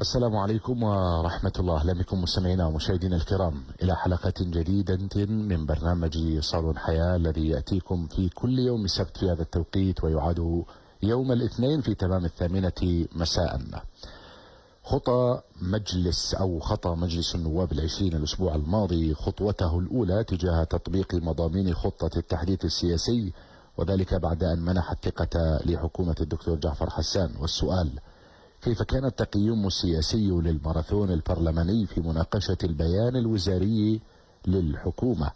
السلام عليكم ورحمة الله. أهلا بكم مستمعينا ومشاهدينا الكرام إلى حلقة جديدة من برنامج صالون حياة الذي يأتيكم في كل يوم سبت في هذا التوقيت ويعاد يوم الاثنين في تمام 8 مساء. خطى مجلس النواب العشرين الأسبوع الماضي خطوته الأولى تجاه تطبيق مضامين خطة التحديث السياسي، وذلك بعد أن منح الثقة لحكومة الدكتور جعفر حسان. والسؤال: كيف كان التقييم السياسي للماراثون البرلماني في مناقشة البيان الوزاري للحكومة؟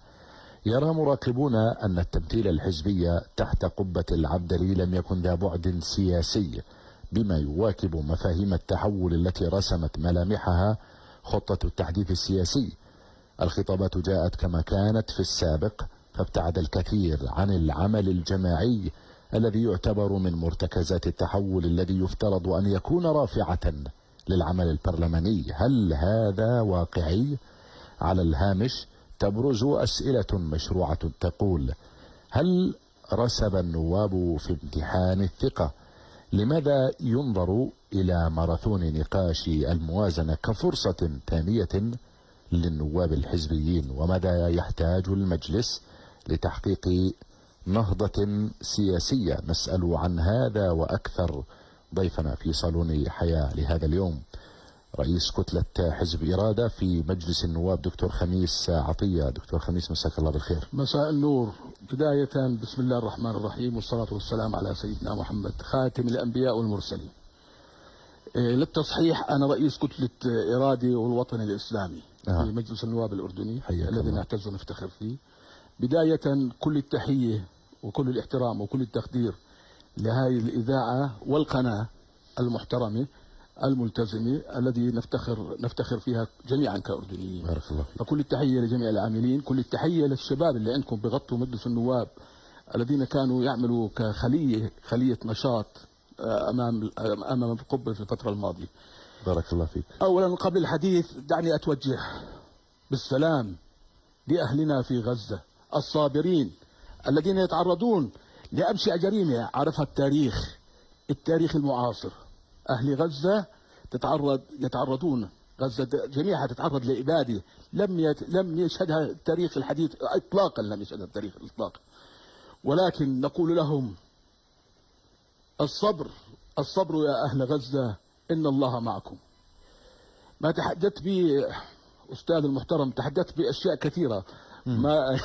يرى مراقبون أن التمثيل الحزبي تحت قبة العبدلي لم يكن ذا بعد سياسي، بما يواكب مفاهيم التحول التي رسمت ملامحها خطة التحديث السياسي. الخطابات جاءت كما كانت في السابق، فابتعد الكثير عن العمل الجماعي الذي يعتبر من مرتكزات التحول الذي يفترض أن يكون رافعة للعمل البرلماني. هل هذا واقعي؟ على الهامش تبرز أسئلة مشروعة تقول: هل رسب النواب في امتحان الثقة؟ لماذا ينظر إلى ماراثون نقاش الموازنة كفرصة ثانية للنواب الحزبيين؟ وماذا يحتاج المجلس لتحقيق نهضة سياسية؟ نسأل عن هذا وأكثر ضيفنا في صالون حياة لهذا اليوم رئيس كتلة حزب إرادة في مجلس النواب دكتور خميس عطية. دكتور خميس، مساك الله بالخير. مساء النور. بداية بسم الله الرحمن الرحيم، والصلاة والسلام على سيدنا محمد خاتم الأنبياء والمرسلين. للتصحيح، أنا رئيس كتلة إرادة والوطن الإسلامي في مجلس النواب الأردني الذي نعتز ونفتخر فيه. بداية كل التحية وكل الاحترام وكل التقدير لهذه الإذاعة والقناة المحترمة الملتزمة الذي نفتخر فيها جميعا كأردنيين. بارك الله فيك. فكل التحية لجميع العاملين، كل التحية للشباب اللي عندكم بغطوا مجلس النواب الذين كانوا يعملوا خلية نشاط أمام القبة في الفترة الماضية. بارك الله فيك. أولا قبل الحديث دعني أتوجه بالسلام لأهلنا في غزة الصابرين الذين يتعرضون لأبشع جريمة عرفها التاريخ المعاصر. أهل غزة يتعرضون، غزة جميعها تتعرض لإبادة لم يشهدها التاريخ الحديث إطلاقا، لم يشهدها التاريخ إطلاقا. ولكن نقول لهم الصبر يا أهل غزة، إن الله معكم. ما تحدثت به أستاذ المحترم، تحدثت بأشياء كثيرة. ما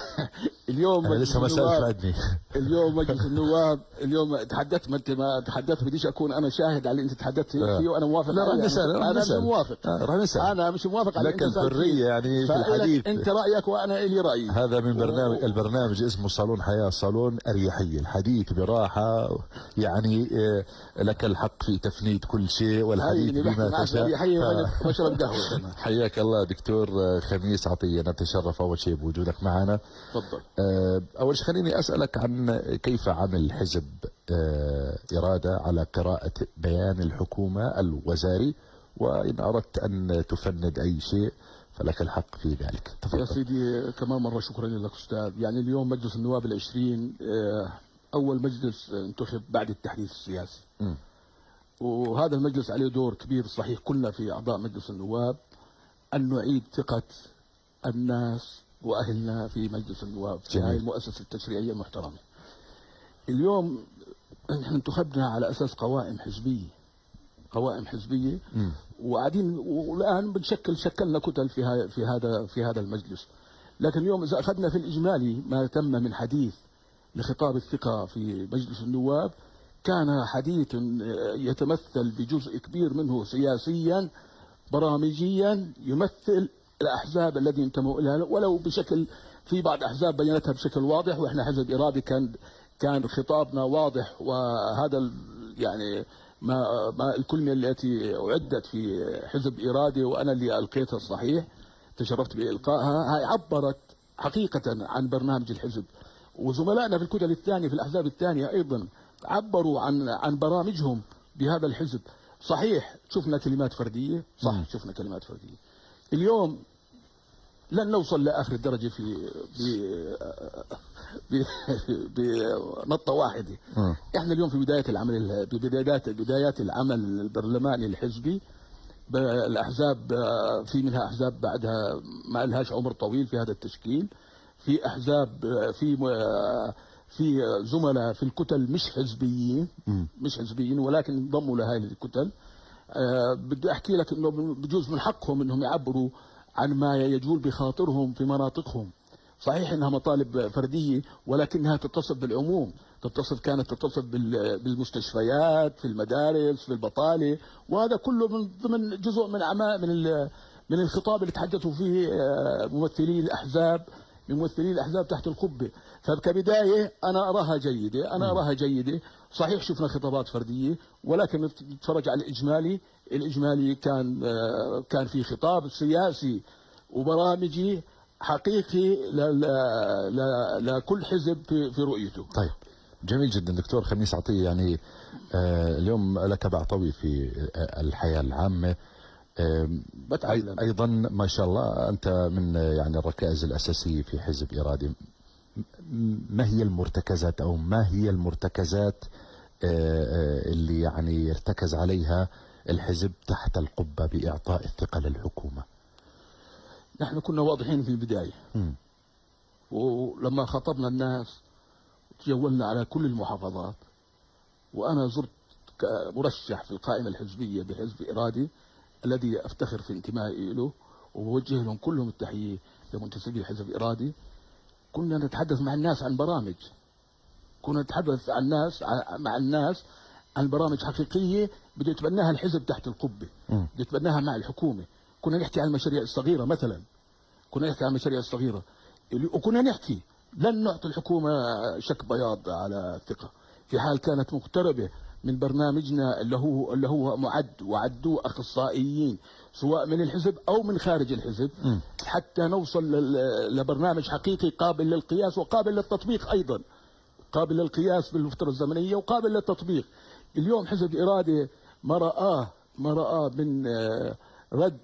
اليوم أنا لسه ما سألت اليوم مجلس النواب اليوم تحدثت، ما تحدثت بديش اكون انا شاهد على اللي انت تحدثت فيه وانا موافق. لا، انا مش موافق. انا مش موافق على لك الحريه يعني في الحديث. انت رايك وانا لي رايي. هذا من البرنامج اسمه صالون حياه، صالون اريحيه، الحديث براحه، يعني لك الحق في تفنيد كل شيء والحديث بما تشاء. اريحيه وانا بشرب قهوه. حياك الله دكتور خميس عطيه، نتشرف اول شيء بوجودك معنا. تفضل. أول شيء خليني أسألك عن كيف عمل حزب إرادة على قراءة بيان الحكومة الوزاري، وإن أردت أن تفند أي شيء فلك الحق في ذلك. تفضل. يا سيدي كمان مرة شكرا لك أستاذ. يعني اليوم مجلس النواب العشرين أول مجلس انتخب بعد التحديث السياسي. وهذا المجلس عليه دور كبير صحيح. كلنا في أعضاء مجلس النواب أن نعيد ثقة الناس وأهلنا في مجلس النواب في هذه المؤسسة التشريعية المحترمة. اليوم نحن انتخبنا على أساس قوائم حزبية وقاعدين، والآن شكلنا كتل في هذا المجلس. لكن اليوم إذا أخذنا في الإجمالي ما تم من حديث لخطاب الثقة في مجلس النواب، كان حديث يتمثل بجزء كبير منه سياسيا برامجيا، يمثل الأحزاب الذي انتموا إليها ولو بشكل، في بعض أحزاب بينتها بشكل واضح، وإحنا حزب إرادي كان خطابنا واضح. وهذا يعني ما الكلمة التي أعدت في حزب إرادي وأنا اللي ألقيتها الصحيح، تشرفت بإلقائها، هاي عبرت حقيقة عن برنامج الحزب. وزملائنا في الكتل الثانية في الأحزاب الثانية أيضا عبروا عن برامجهم بهذا الحزب. صحيح شفنا كلمات فردية، شفنا كلمات فردية. اليوم لن نوصل لآخر الدرجة بنطة واحدة. احنا اليوم في بدايات العمل البرلماني الحزبي الأحزاب في منها أحزاب بعدها ما لهاش عمر طويل في هذا التشكيل، في أحزاب في زملاء في الكتل مش حزبيين ولكن انضموا لهذه الكتل. بدي أحكي لك إنه بجوز من حقهم إنهم يعبروا عن ما يجول بخاطرهم في مناطقهم. صحيح انها مطالب فرديه ولكنها تتصف بالعموم، كانت تتصف بالمستشفيات، في المدارس، في البطاله، وهذا كله من ضمن جزء من الخطاب اللي تحدثوا فيه ممثلي الاحزاب تحت القبه. فكبدايه انا اراها جيده. صحيح شفنا خطابات فرديه ولكن نتفرج على الاجمالي كان في خطاب سياسي وبرامجي حقيقي لكل حزب في رؤيته. طيب جميل جدا دكتور خميس عطية، يعني اليوم لك باع طويل في الحياة العامة، أيضا ما شاء الله أنت من يعني الركائز الأساسية في حزب إرادي. ما هي المرتكزات اللي يعني يرتكز عليها الحزب تحت القبة بإعطاء الثقة للحكومة؟ نحن كنا واضحين في البداية، ولما خاطبنا الناس تجولنا على كل المحافظات، وأنا زرت مرشح في القائمة الحزبية بحزب إرادي الذي أفتخر في انتمائي له، وبوجه لهم كلهم التحية لمنتسبي حزب إرادي. كنا نتحدث مع الناس عن برامج، كنا نتحدث مع الناس عن برامج حقيقية بده يتبناها الحزب تحت القبة، بده يتبناها مع الحكومة. كنا نحكي عن المشاريع الصغيرة مثلا، وكنا نحكي لن نعطي الحكومة شك بياض على الثقة في حال كانت مقتربة من برنامجنا اللي هو وعدوه أخصائيين سواء من الحزب أو من خارج الحزب، حتى نوصل لبرنامج حقيقي قابل للقياس وقابل للتطبيق أيضا، قابل للقياس بالفترة الزمنية وقابل للتطبيق. اليوم حزب إرادة ما رآه من رد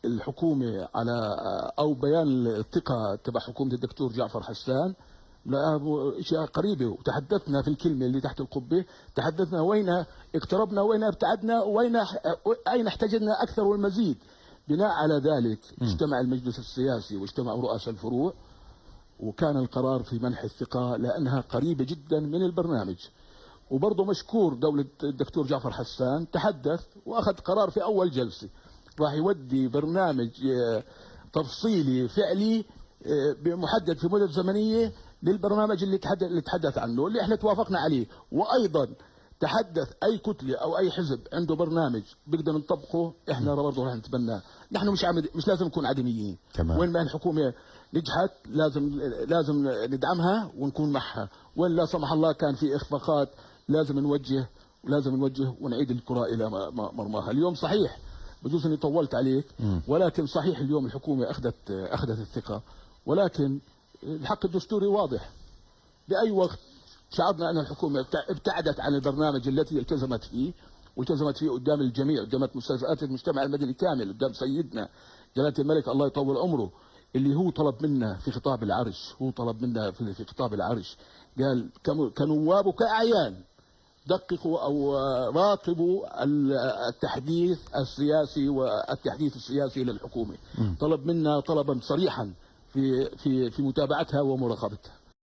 الحكومة على أو بيان الثقة تبع حكومة الدكتور جعفر حسان لا اشياء قريبه. وتحدثنا في الكلمه اللي تحت القبه، تحدثنا وين اقتربنا، وين ابتعدنا، اين احتجنا اكثر والمزيد. بناء على ذلك اجتمع المجلس السياسي واجتمعوا رؤساء الفروع، وكان القرار في منح الثقه لانها قريبه جدا من البرنامج. وبرضه مشكور دولة الدكتور جعفر حسان تحدث واخذ قرار في اول جلسه راح يودي برنامج تفصيلي فعلي محدد في مدة زمنية للبرنامج اللي تحدث عنه اللي احنا توافقنا عليه. وايضا تحدث اي كتله او اي حزب عنده برنامج بيقدر نطبقه احنا برضه راح نتبناه. نحن مش لازم نكون عدميين كمان. وين ما الحكومه نجحت لازم ندعمها ونكون معها، وين لا سمح الله كان في اخفاقات لازم نوجه ونعيد الكره الى مرماها. اليوم صحيح بجوز اني طولت عليك، ولكن صحيح اليوم الحكومه اخذت الثقه، ولكن الحق الدستوري واضح. بأي وقت شعرنا أن الحكومة ابتعدت عن البرنامج التي التزمت فيه قدام الجميع، قدام مستشفيات المجتمع المدني كامل، قدام سيدنا جلالة الملك الله يطول عمره اللي هو طلب منا في خطاب العرش، قال كنواب وكأعيان دققوا أو راقبوا التحديث السياسي للحكومة. طلب منا طلبا صريحا في متابعتها ومراقبتها.